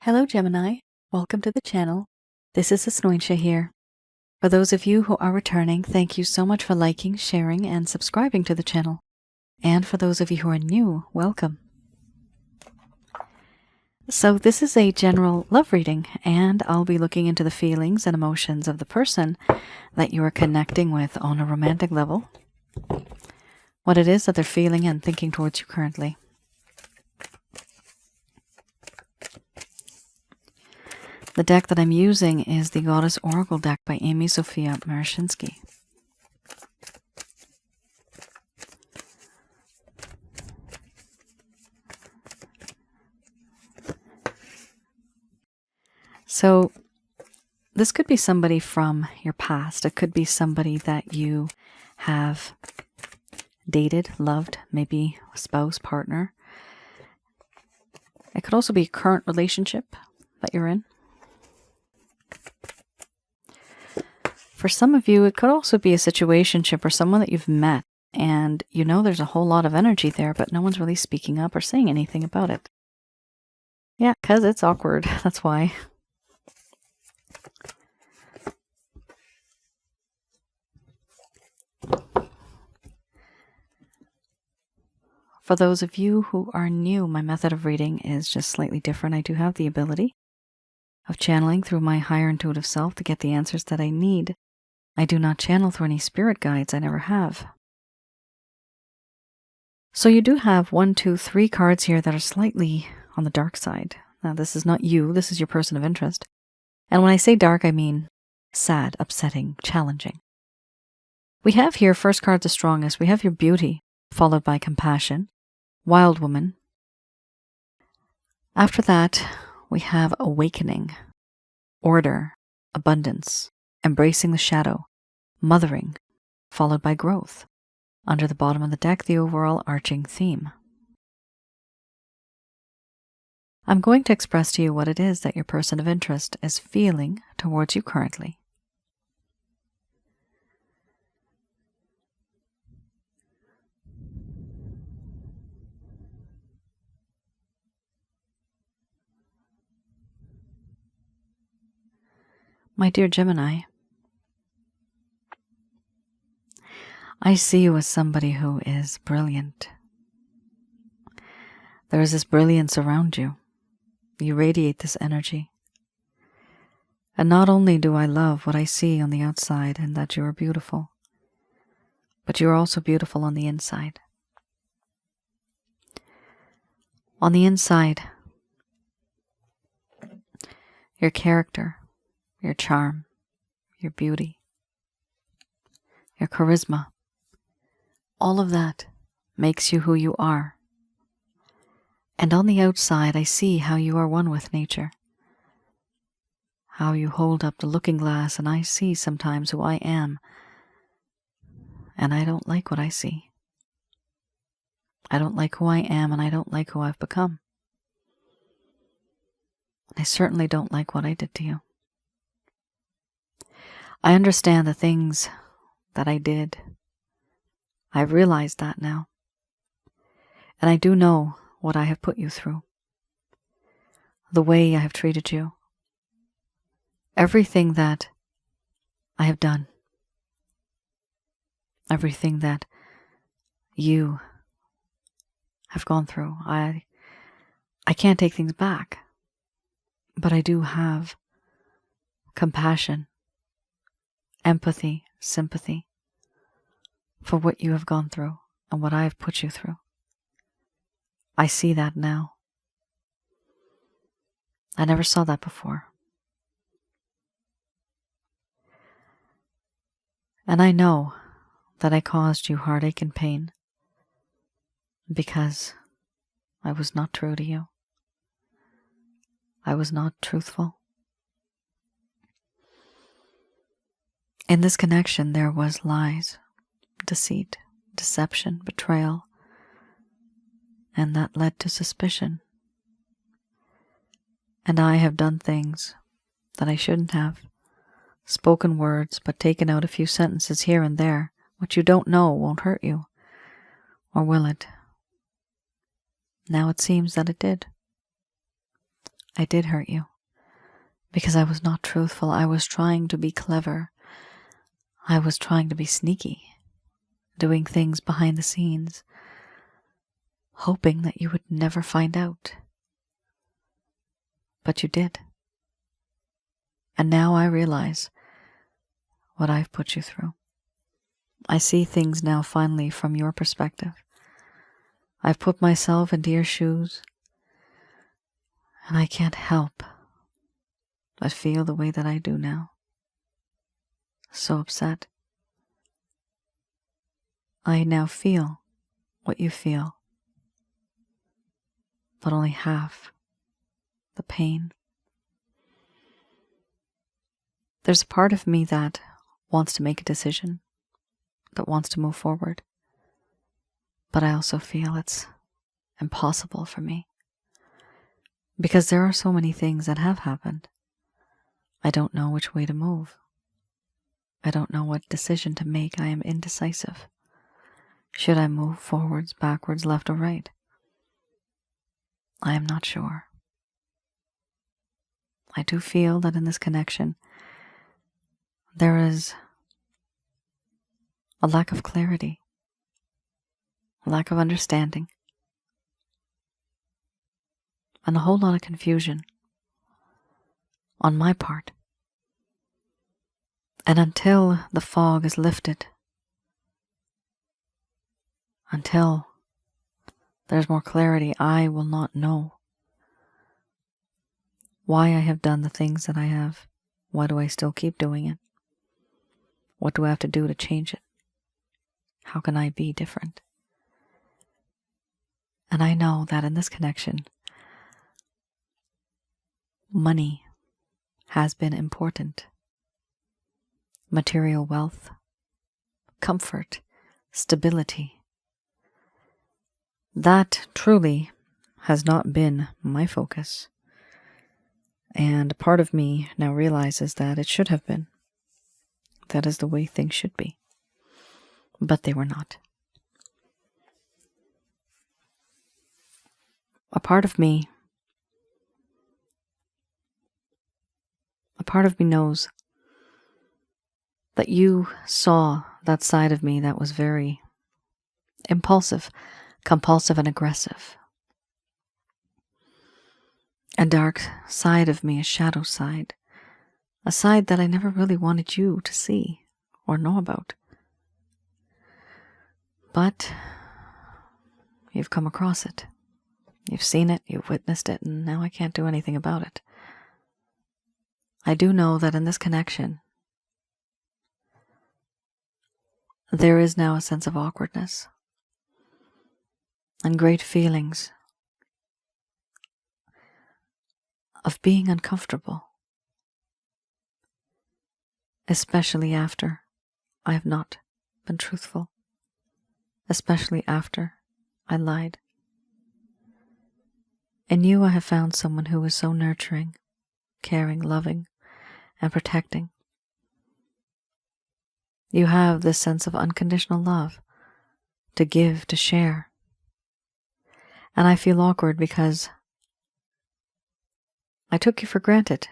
Hello Gemini, welcome to the channel. This is Asnointia here. For those of you who are returning, thank you so much for liking, sharing, and subscribing to the channel. And for those of you who are new, welcome. So this is a general love reading, and I'll be looking into the feelings and emotions of the person that you are connecting with on a romantic level. What it is that they're feeling and thinking towards you currently. The deck that I'm using is the Goddess Oracle deck by Amy Sophia Marashinsky. So this could be somebody from your past. It could be somebody that you have dated, loved, maybe a spouse, partner. It could also be a current relationship that you're in. For some of you, it could also be a situationship or someone that you've met and you know there's a whole lot of energy there, but no one's really speaking up or saying anything about it. Yeah, because it's awkward. That's why. For those of you who are new, my method of reading is just slightly different. I do have the ability of channeling through my higher intuitive self to get the answers that I need. I do not channel through any spirit guides. I never have. So you do have 1, 2, 3 cards here that are slightly on the dark side. Now this is not you. This is your person of interest. And when I say dark, I mean sad, upsetting, challenging. We have here, first card the strongest. We have your beauty, followed by compassion, wild woman. After that, we have awakening, order, abundance, embracing the shadow, mothering, followed by growth. Under the bottom of the deck, the overall arching theme. I'm going to express to you what it is that your person of interest is feeling towards you currently. My dear Gemini, I see you as somebody who is brilliant. There is this brilliance around you. You radiate this energy. And not only do I love what I see on the outside and that you are beautiful, but you are also beautiful on the inside. On the inside, your character, your charm, your beauty, your charisma, all of that makes you who you are. And on the outside, I see how you are one with nature. How you hold up the looking glass and I see sometimes who I am. And I don't like what I see. I don't like who I am and I don't like who I've become. I certainly don't like what I did to you. I understand the things that I did. I've realized that now. And I do know what I have put you through. The way I have treated you. Everything that I have done. Everything that you have gone through. I can't take things back. But I do have compassion, empathy, sympathy for what you have gone through and what I have put you through. I see that now. I never saw that before. And I know that I caused you heartache and pain because I was not true to you. I was not truthful. In this connection, there was lies, deceit, deception, betrayal, and that led to suspicion. And I have done things that I shouldn't have, spoken words, but taken out a few sentences here and there. What you don't know won't hurt you, or will it? Now it seems that it did. I did hurt you because I was not truthful. I was trying to be clever. I was trying to be sneaky, doing things behind the scenes, hoping that you would never find out. But you did. And now I realize what I've put you through. I see things now finally from your perspective. I've put myself into your shoes, and I can't help but feel the way that I do now. So upset. I now feel what you feel, but only half the pain. There's a part of me that wants to make a decision, that wants to move forward, but I also feel it's impossible for me because there are so many things that have happened. I don't know which way to move. I don't know what decision to make. I am indecisive. Should I move forwards, backwards, left, or right? I am not sure. I do feel that in this connection, there is a lack of clarity, a lack of understanding, and a whole lot of confusion on my part. And until the fog is lifted, until there's more clarity, I will not know why I have done the things that I have. Why do I still keep doing it? What do I have to do to change it? How can I be different? And I know that in this connection, money has been important. Material wealth, comfort, stability. That truly has not been my focus. And part of me now realizes that it should have been. That is the way things should be. But they were not. A part of me knows that you saw that side of me that was very impulsive, compulsive, and aggressive. A dark side of me, a shadow side, a side that I never really wanted you to see or know about. But you've come across it. You've seen it, you've witnessed it, and now I can't do anything about it. I do know that in this connection, there is now a sense of awkwardness and great feelings of being uncomfortable, especially after I have not been truthful, especially after I lied. In you, I have found someone who is so nurturing, caring, loving, and protecting. You have this sense of unconditional love to give, to share. And I feel awkward because I took you for granted.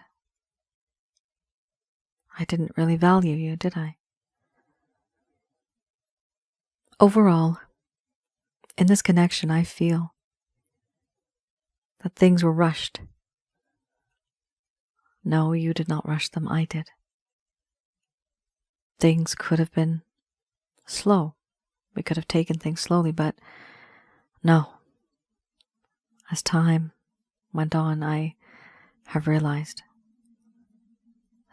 I didn't really value you, did I? Overall, in this connection, I feel that things were rushed. No, you did not rush them, I did. Things could have been slow. We could have taken things slowly, but no. As time went on, I have realized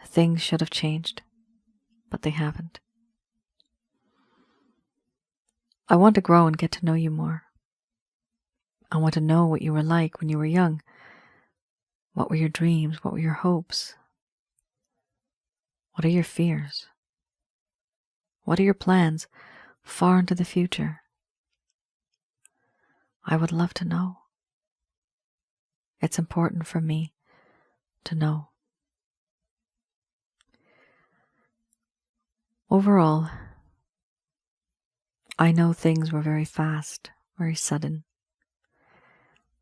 things should have changed, but they haven't. I want to grow and get to know you more. I want to know what you were like when you were young. What were your dreams? What were your hopes? What are your fears? What are your plans far into the future? I would love to know. It's important for me to know. Overall, I know things were very fast, very sudden,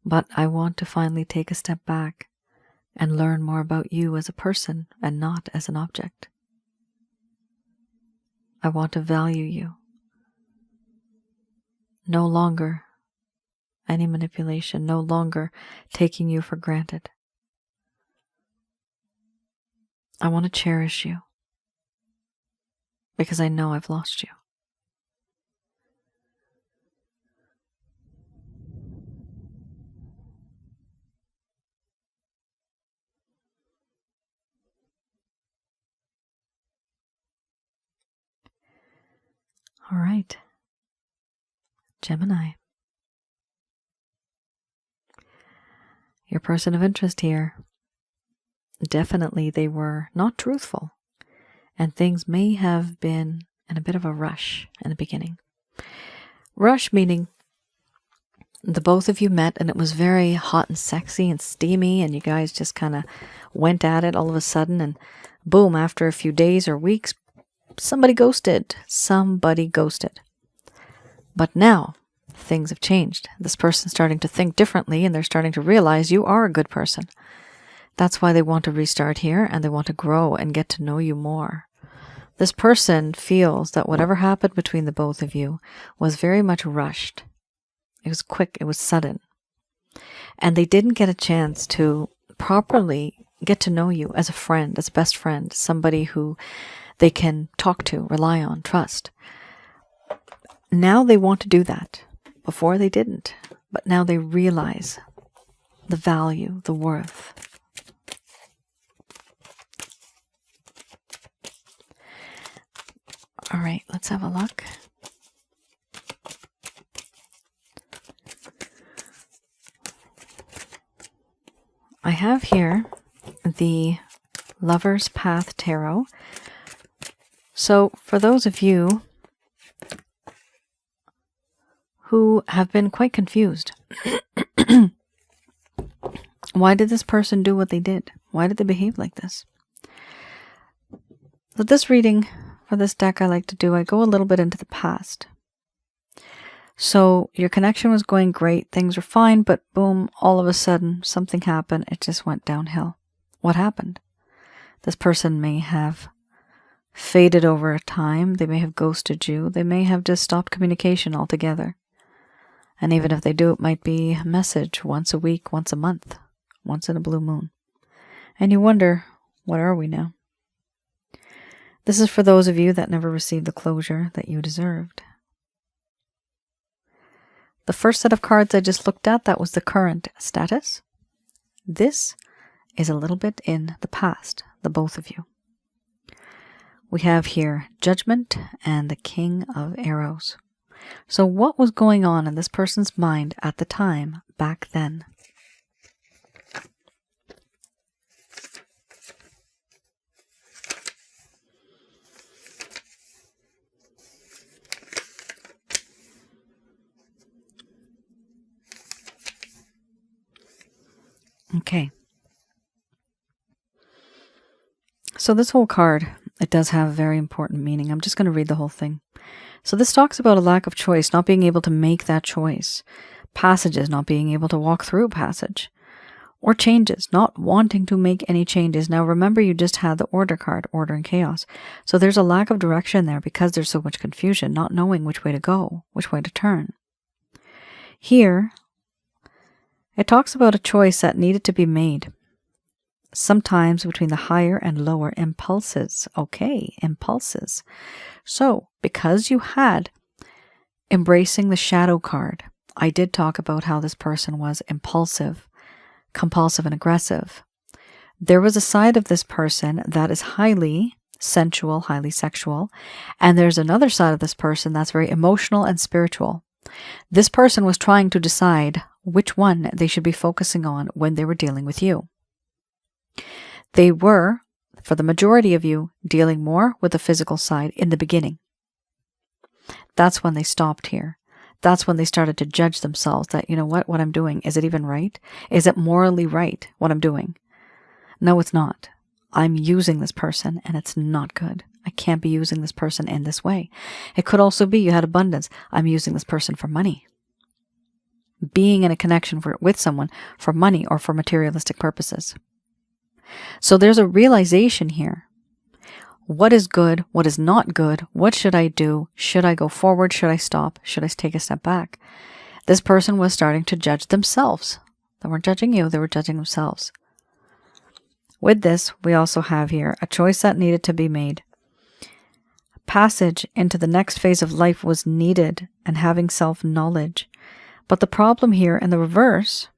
but I want to finally take a step back and learn more about you as a person and not as an object. I want to value you. No longer any manipulation, no longer taking you for granted. I want to cherish you because I know I've lost you. All right, Gemini. Your person of interest here, definitely they were not truthful, and things may have been in a bit of a rush in the beginning. Rush meaning the both of you met and it was very hot and sexy and steamy, and you guys just kind of went at it all of a sudden, and boom, after a few days or weeks, somebody ghosted. But now things have changed. This person's starting to think differently, and they're starting to realize you are a good person. That's why they want to restart here, and they want to grow and get to know you more. This person feels that whatever happened between the both of you was very much rushed. It was quick, it was sudden. And they didn't get a chance to properly get to know you as a friend, as a best friend, somebody who they can talk to, rely on, trust. Now they want to do that. Before they didn't, but now they realize the value, the worth. All right, let's have a look. I have here the Lover's Path Tarot. So for those of you who have been quite confused, why did this person do what they did? Why did they behave like this? So this reading for this deck I like to do, I go a little bit into the past. So your connection was going great, things were fine, but boom, all of a sudden something happened, it just went downhill. What happened? This person may have faded over a time, they may have ghosted you, they may have just stopped communication altogether. And even if they do, it might be a message once a week, once a month, once in a blue moon. And you wonder, what are we now? This is for those of you that never received the closure that you deserved. The first set of cards I just looked at, that was the current status. This is a little bit in the past, the both of you. We have here Judgment and the King of Arrows. So what was going on in this person's mind at the time, back then? Okay. So this whole card, it does have a very important meaning. I'm just going to read the whole thing. So this talks about a lack of choice, not being able to make that choice. Passages, not being able to walk through a passage. Or changes, not wanting to make any changes. Now remember, you just had the Order card, Order and Chaos. So there's a lack of direction there because there's so much confusion, not knowing which way to go, which way to turn. Here, it talks about a choice that needed to be made. Sometimes between the higher and lower impulses. Okay, impulses. So, because you had embracing the shadow card, I did talk about how this person was impulsive, compulsive, and aggressive. There was a side of this person that is highly sensual, highly sexual, and there's another side of this person that's very emotional and spiritual. This person was trying to decide which one they should be focusing on when they were dealing with you. They were, for the majority of you, dealing more with the physical side in the beginning. That's when they stopped here. That's when they started to judge themselves that, you know what I'm doing, is it even right? Is it morally right, what I'm doing? No, it's not. I'm using this person and it's not good. I can't be using this person in this way. It could also be you had abundance. I'm using this person for money. Being in a connection with someone for money or for materialistic purposes. So there's a realization here. What is good? What is not good? What should I do? Should I go forward? Should I stop? Should I take a step back? This person was starting to judge themselves. They weren't judging you, they were judging themselves. With this, we also have here a choice that needed to be made. Passage into the next phase of life was needed, and having self-knowledge. But the problem here in the reverse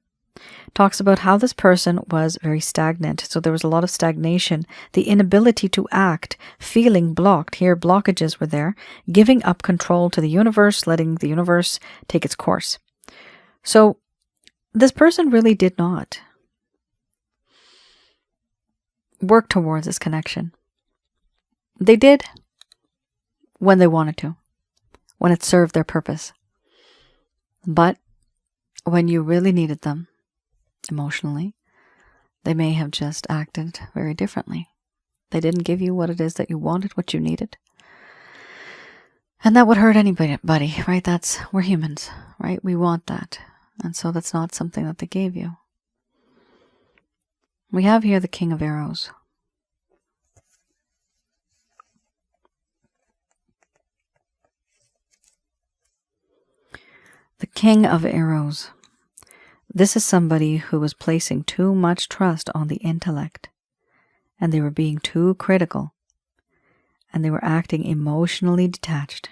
talks about how this person was very stagnant. So there was a lot of stagnation, the inability to act, feeling blocked. Here, blockages were there, giving up control to the universe, letting the universe take its course. So this person really did not work towards this connection. They did when they wanted to, when it served their purpose. But when you really needed them emotionally, they may have just acted very differently. They didn't give you what it is that you wanted, what you needed. And that would hurt anybody, right? We're humans, right? We want that. And so that's not something that they gave you. We have here the King of Arrows. The King of Arrows. This is somebody who was placing too much trust on the intellect, and they were being too critical, and they were acting emotionally detached.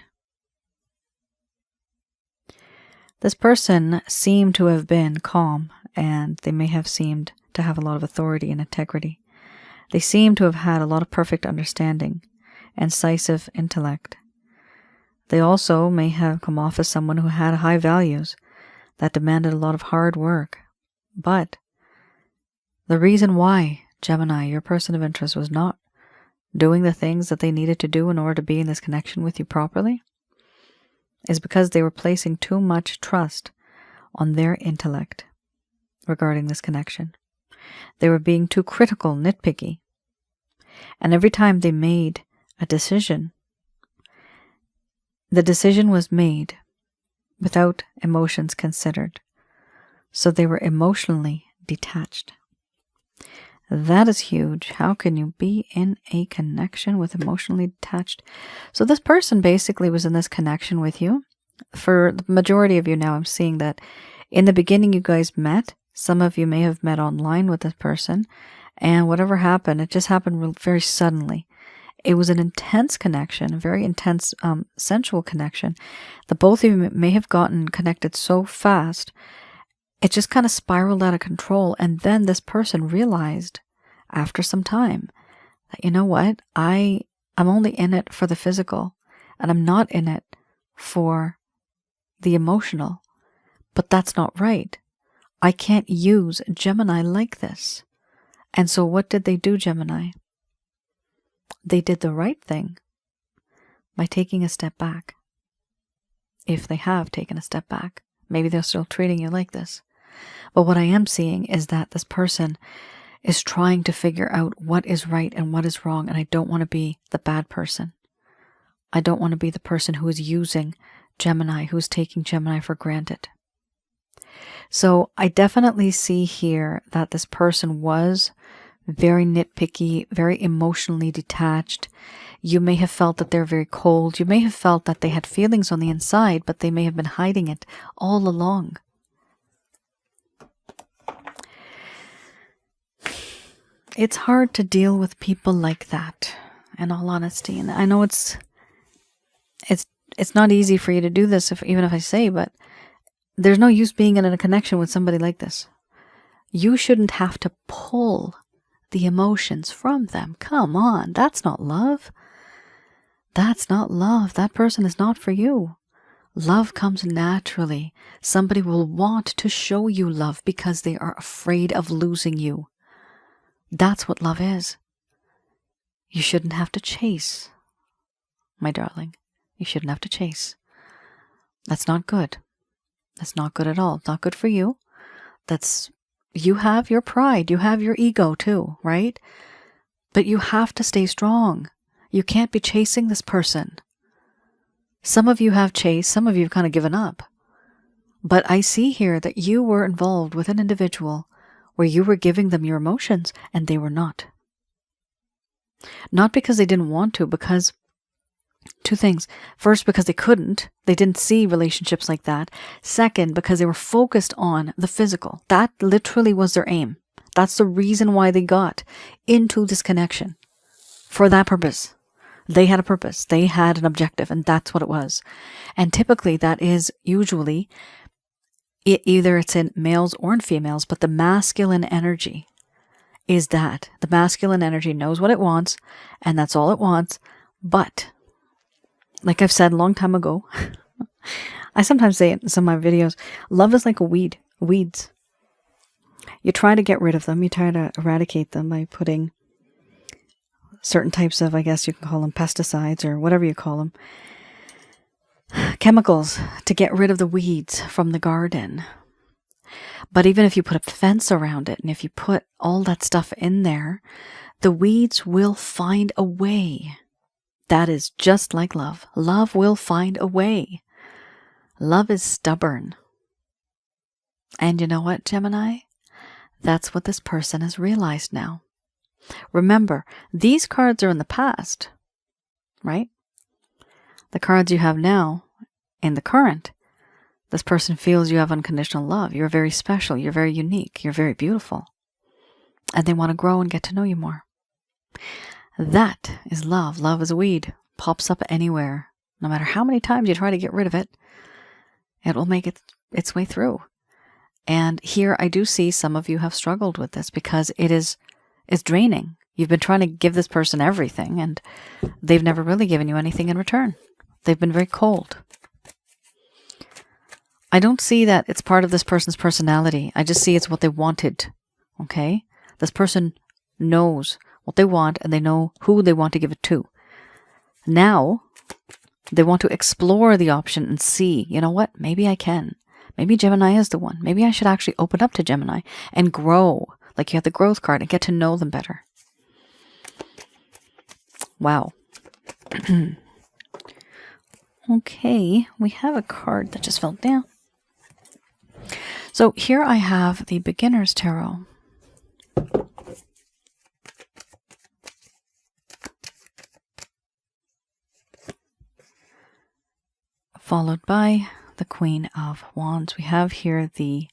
This person seemed to have been calm, and they may have seemed to have a lot of authority and integrity. They seem to have had a lot of perfect understanding, incisive intellect. They also may have come off as someone who had high values that demanded a lot of hard work. But the reason why, Gemini, your person of interest, was not doing the things that they needed to do in order to be in this connection with you properly is because they were placing too much trust on their intellect regarding this connection. They were being too critical, nitpicky. And every time they made a decision, the decision was made without emotions considered. So they were emotionally detached. That is huge. How can you be in a connection with emotionally detached? So this person basically was in this connection with you. For the majority of you now, I'm seeing that in the beginning you guys met. Some of you may have met online with this person. And whatever happened, it just happened very suddenly. It was an intense connection, a very intense sensual connection. The both of you may have gotten connected so fast, it just kind of spiraled out of control. And then this person realized after some time that, you know what, I'm only in it for the physical, and I'm not in it for the emotional. But that's not right. I can't use Gemini like this. And so what did they do, Gemini? They did the right thing by taking a step back. If they have taken a step back, maybe they're still treating you like this. But what I am seeing is that this person is trying to figure out what is right and what is wrong, and I don't want to be the bad person. I don't want to be the person who is using Gemini, who is taking Gemini for granted. So I definitely see here that this person was very nitpicky, very emotionally detached. You may have felt that they're very cold. You may have felt that they had feelings on the inside, but they may have been hiding it all along. It's hard to deal with people like that, in all honesty. And I know it's not easy for you to do this, even if I say, but there's no use being in a connection with somebody like this. You shouldn't have to pull the emotions from them. Come on, that's not love. That's not love. That person is not for you. Love comes naturally. Somebody will want to show you love because they are afraid of losing you. That's what love is. You shouldn't have to chase, my darling. You shouldn't have to chase. That's not good. That's not good at all. Not good for you. You have your pride. You have your ego too, right? But you have to stay strong. You can't be chasing this person. Some of you have chased. Some of you have kind of given up. But I see here that you were involved with an individual where you were giving them your emotions and they were not. Not because they didn't want to, because two things. First, because they couldn't. They didn't see relationships like that. Second, because they were focused on the physical. That literally was their aim. That's the reason why they got into this connection. For that purpose. They had a purpose. They had an objective, and that's what it was. And typically that is usually, either it's in males or in females, but the masculine energy is that. The masculine energy knows what it wants, and that's all it wants. But, like I've said a long time ago, I sometimes say it in some of my videos, love is like a weed. Weeds. You try to get rid of them. You try to eradicate them by putting certain types of, I guess you can call them pesticides or whatever you call them, chemicals to get rid of the weeds from the garden. But even if you put a fence around it and if you put all that stuff in there, the weeds will find a way. That is just like love. Love will find a way. Love is stubborn. And you know what, Gemini? That's what this person has realized now. Remember, these cards are in the past, right? The cards you have now, in the current, this person feels you have unconditional love. You're very special. You're very unique. You're very beautiful. And they want to grow and get to know you more. That is love. Love is a weed. Pops up anywhere. No matter how many times you try to get rid of it, it will make its way through. And here I do see some of you have struggled with this because it's draining. You've been trying to give this person everything and they've never really given you anything in return. They've been very cold. I don't see that it's part of this person's personality. I just see it's what they wanted. Okay? This person knows what they want and they know who they want to give it to. Now, they want to explore the option and see, you know what? Maybe I can. Maybe Gemini is the one. Maybe I should actually open up to Gemini and grow. Like you have the growth card and get to know them better. Wow. Okay, we have a card that just fell down. So here I have the Beginner's Tarot. Followed by the Queen of Wands. We have here the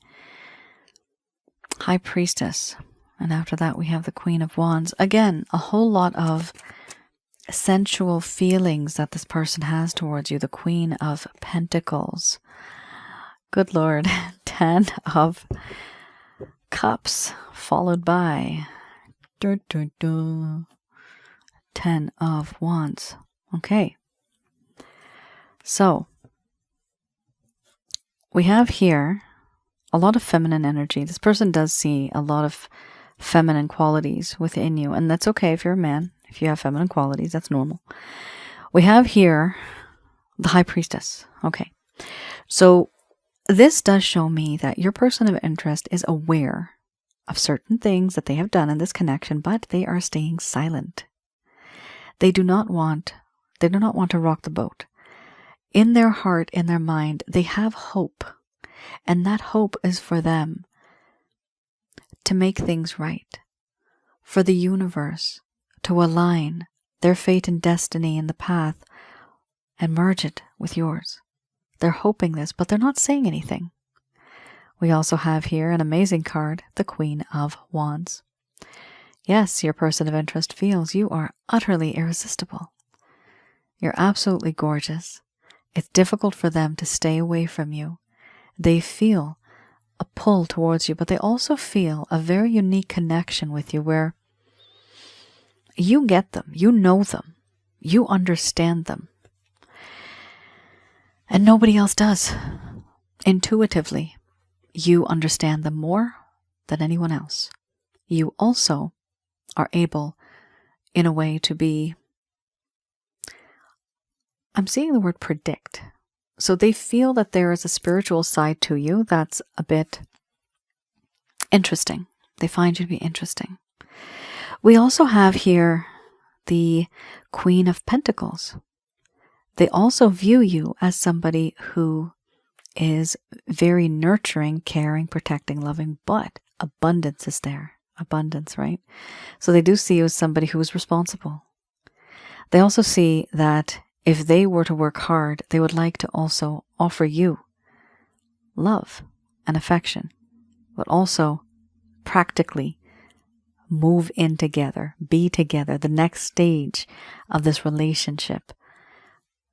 High Priestess. And after that we have the Queen of Wands. Again, a whole lot of sensual feelings that this person has towards you. The Queen of Pentacles. Good Lord. 10 of Cups. Followed by 10 of Wands. Okay. So, we have here a lot of feminine energy. This person does see a lot of feminine qualities within you. And that's okay if you're a man. If you have feminine qualities, that's normal. We have here the High Priestess. Okay. So this does show me that your person of interest is aware of certain things that they have done in this connection, but they are staying silent. They do not want to rock the boat. In their heart, in their mind, they have hope. And that hope is for them to make things right. For the universe to align their fate and destiny in the path and merge it with yours. They're hoping this, but they're not saying anything. We also have here an amazing card, the Queen of Wands. Yes, your person of interest feels you are utterly irresistible. You're absolutely gorgeous. It's difficult for them to stay away from you. They feel a pull towards you, but they also feel a very unique connection with you where you get them, you know them, you understand them. And nobody else does. Intuitively, you understand them more than anyone else. You also are able, in a way, to be, I'm seeing the word predict. So they feel that there is a spiritual side to you that's a bit interesting. They find you to be interesting. We also have here the Queen of Pentacles. They also view you as somebody who is very nurturing, caring, protecting, loving, but abundance is there. Abundance, right? So they do see you as somebody who is responsible. They also see that if they were to work hard, they would like to also offer you love and affection, but also practically move in together, be together, the next stage of this relationship.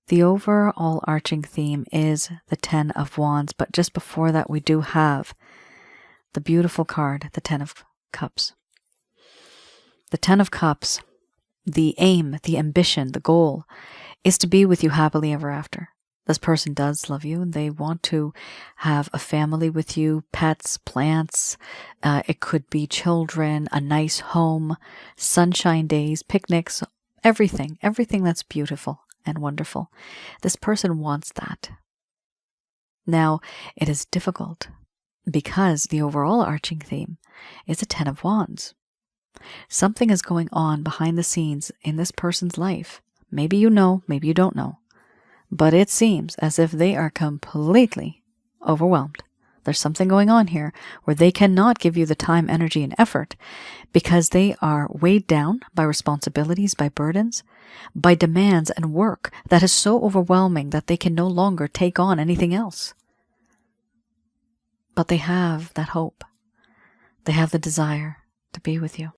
The overall arching theme is the 10 of Wands, but just before that we do have the beautiful card, the 10 of Cups. The 10 of Cups, the aim, the ambition, the goal is to be with you happily ever after. This person does love you and they want to have a family with you, pets, plants. It could be children, a nice home, sunshine days, picnics, everything that's beautiful and wonderful. This person wants that. Now, it is difficult because the overall arching theme is a 10 of Wands. Something is going on behind the scenes in this person's life. Maybe you know, maybe you don't know. But it seems as if they are completely overwhelmed. There's something going on here where they cannot give you the time, energy, and effort because they are weighed down by responsibilities, by burdens, by demands and work that is so overwhelming that they can no longer take on anything else. But they have that hope. They have the desire to be with you.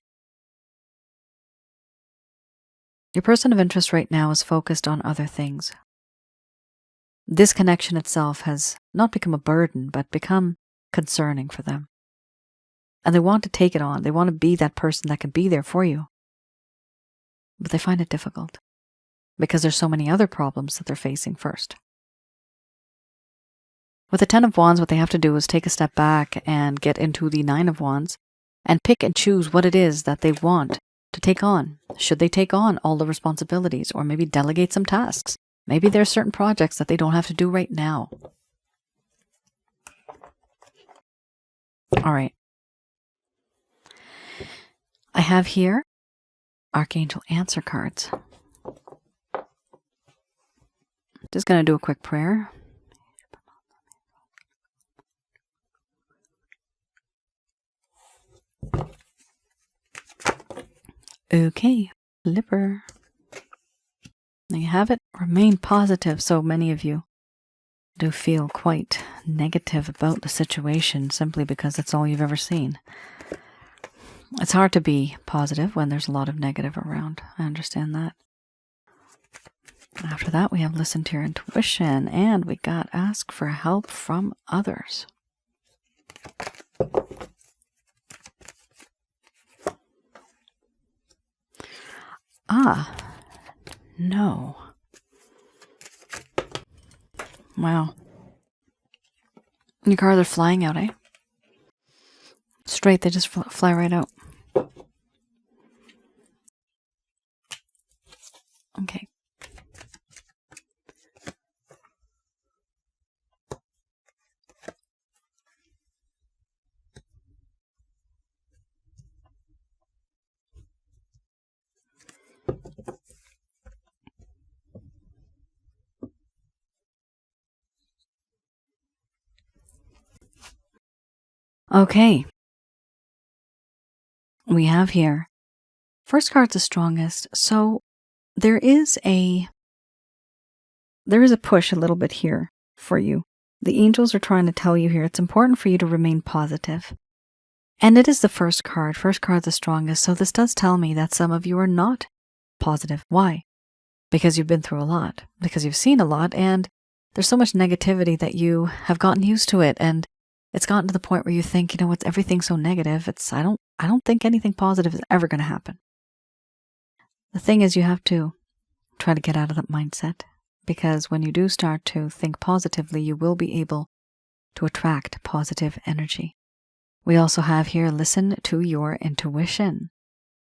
Your person of interest right now is focused on other things. This connection itself has not become a burden, but become concerning for them. And they want to take it on. They want to be that person that can be there for you. But they find it difficult because there's so many other problems that they're facing first. With the 10 of Wands, what they have to do is take a step back and get into the 9 of Wands and pick and choose what it is that they want to take on. Should they take on all the responsibilities or maybe delegate some tasks? Maybe there are certain projects that they don't have to do right now. All right. I have here Archangel answer cards. Just going to do a quick prayer. Okay, Flipper. There you have it. Remain positive. So many of you do feel quite negative about the situation simply because that's all you've ever seen. It's hard to be positive when there's a lot of negative around. I understand that. After that, we have listen to your intuition, and we got ask for help from others. Ah, no. Wow. Your cards are flying out, eh? Straight, they just fly right out. Okay. Okay. We have here, first card's the strongest, so there is a push a little bit here for you. The angels are trying to tell you here it's important for you to remain positive. And it is the first card. First card's the strongest, so this does tell me that some of you are not positive. Why? Because you've been through a lot, because you've seen a lot, and there's so much negativity that you have gotten used to it, and it's gotten to the point where you think, you know, it's everything's so negative. I don't think anything positive is ever going to happen. The thing is, you have to try to get out of that mindset, because when you do start to think positively, you will be able to attract positive energy. We also have here, listen to your intuition.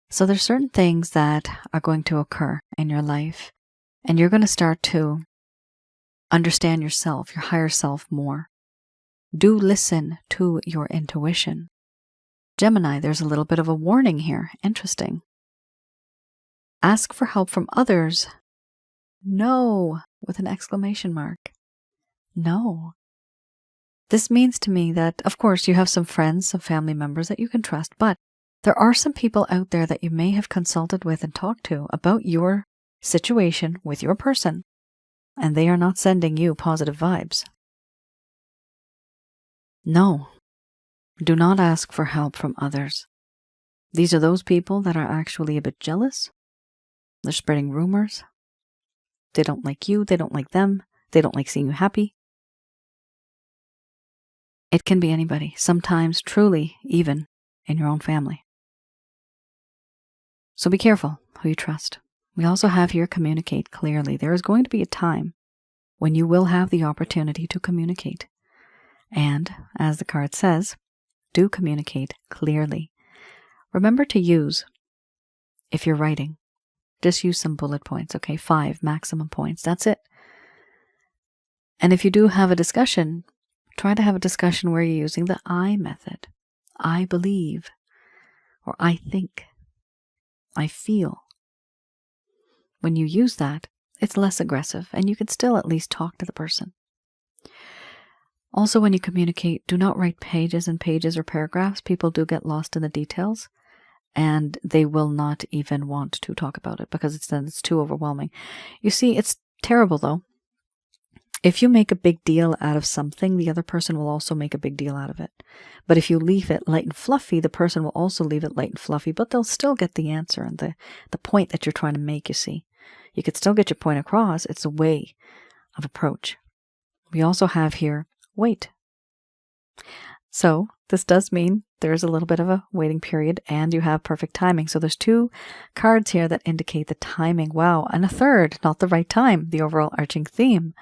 So there's certain things that are going to occur in your life, and you're going to start to understand yourself, your higher self more. Do listen to your intuition. Gemini, there's a little bit of a warning here. Interesting. Ask for help from others. No, with an exclamation mark. No. This means to me that, of course, you have some friends, some family members that you can trust, but there are some people out there that you may have consulted with and talked to about your situation with your person, and they are not sending you positive vibes. No, do not ask for help from others. These are those people that are actually a bit jealous. They're spreading rumors. They don't like you. They don't like them. They don't like seeing you happy. It can be anybody, sometimes truly even in your own family. So be careful who you trust. We also have here communicate clearly. There is going to be a time when you will have the opportunity to communicate. And, as the card says, do communicate clearly. Remember to use, if you're writing, just use some bullet points, okay? 5 maximum points, that's it. And if you do have a discussion, try to have a discussion where you're using the I method. I believe, or I think, I feel. When you use that, it's less aggressive, and you can still at least talk to the person. Also, when you communicate, do not write pages and pages or paragraphs. People do get lost in the details, and they will not even want to talk about it because it's too overwhelming. You see, it's terrible though. If you make a big deal out of something, the other person will also make a big deal out of it. But if you leave it light and fluffy, the person will also leave it light and fluffy, but they'll still get the answer and the point that you're trying to make, you see. You could still get your point across. It's a way of approach. We also have here, wait. So this does mean there's a little bit of a waiting period and you have perfect timing. So there's 2 cards here that indicate the timing. Wow. And a third, not the right time, the overall arching theme.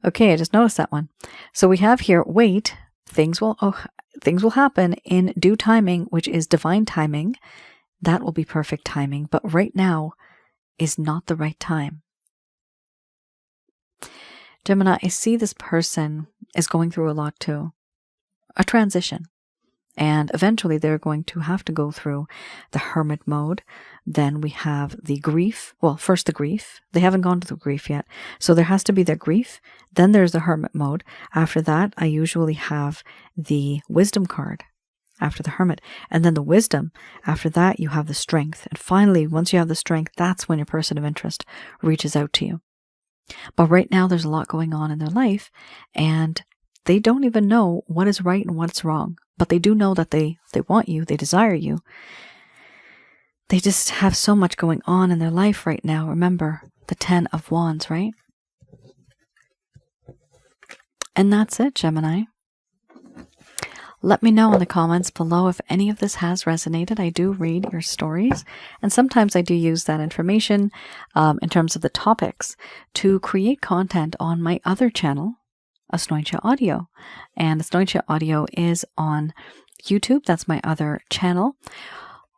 Okay, I just noticed that one. So we have here, wait, things will happen in due timing, which is divine timing. That will be perfect timing. But right now is not the right time. Gemini, I see this person is going through a lot too. A transition. And eventually they're going to have to go through the hermit mode. Then we have the grief. Well, first the grief. They haven't gone to the grief yet. So there has to be their grief. Then there's the hermit mode. After that, I usually have the wisdom card after the hermit. And then the wisdom. After that, you have the strength. And finally, once you have the strength, that's when your person of interest reaches out to you. But right now, there's a lot going on in their life. And they don't even know what is right and what's wrong. But they do know that they want you, they desire you. They just have so much going on in their life right now. Remember, the 10 of Wands, right? And that's it, Gemini. Let me know in the comments below if any of this has resonated. I do read your stories, and sometimes I do use that information in terms of the topics to create content on my other channel, Asnointia Audio. And Asnointia Audio is on YouTube. That's my other channel.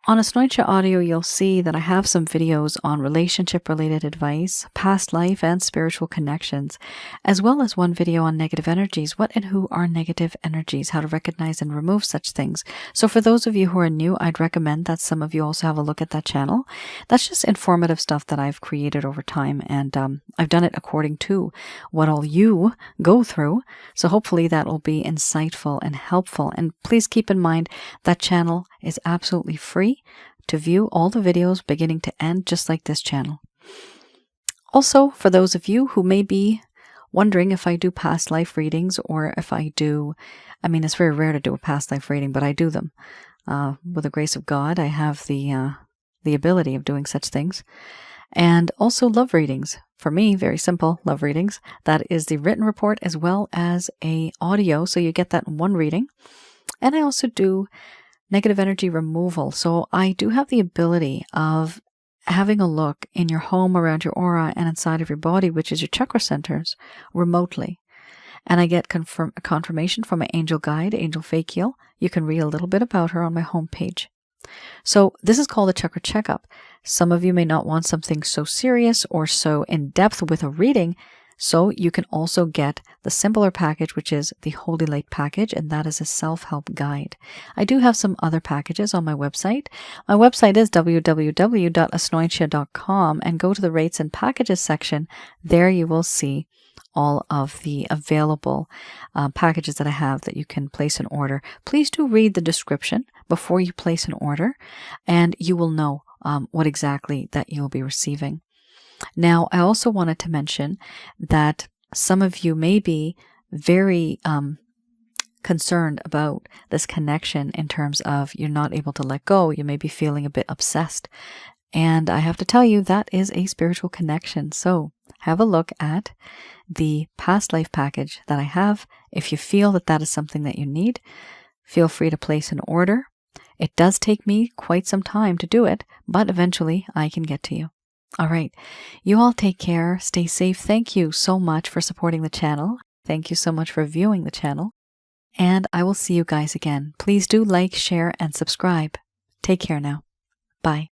On Asnointia Audio, you'll see that I have some videos on relationship-related advice, past life, and spiritual connections, as well as one video on negative energies. What and who are negative energies? How to recognize and remove such things. So for those of you who are new, I'd recommend that some of you also have a look at that channel. That's just informative stuff that I've created over time, and I've done it according to what all you go through. So hopefully that will be insightful and helpful. And please keep in mind that channel is absolutely free to view all the videos beginning to end, just like this channel. Also, for those of you who may be wondering if I do past life readings or if I do, I mean, it's very rare to do a past life reading, but I do them. With the grace of God, I have the ability of doing such things. And also love readings. For me, very simple, love readings. That is the written report as well as a audio, so you get that in one reading. And I also do negative energy removal. So I do have the ability of having a look in your home, around your aura, and inside of your body, which is your chakra centers, remotely. And I get confirmation from my angel guide, Angel Fakiel. You can read a little bit about her on my homepage. So this is called a chakra checkup. Some of you may not want something so serious or so in-depth with a reading, so you can also get the simpler package, which is the Holy Light package, and that is a self-help guide. I do have some other packages on my website. My website is www.asnointia.com, and go to the rates and packages section. There you will see all of the available packages that I have that you can place an order. Please do read the description before you place an order, and you will know what exactly that you'll be receiving. Now, I also wanted to mention that some of you may be very concerned about this connection in terms of you're not able to let go. You may be feeling a bit obsessed. And I have to tell you, that is a spiritual connection. So have a look at the past life package that I have. If you feel that that is something that you need, feel free to place an order. It does take me quite some time to do it, but eventually I can get to you. All right. You all take care. Stay safe. Thank you so much for supporting the channel. Thank you so much for viewing the channel. And I will see you guys again. Please do like, share, and subscribe. Take care now. Bye.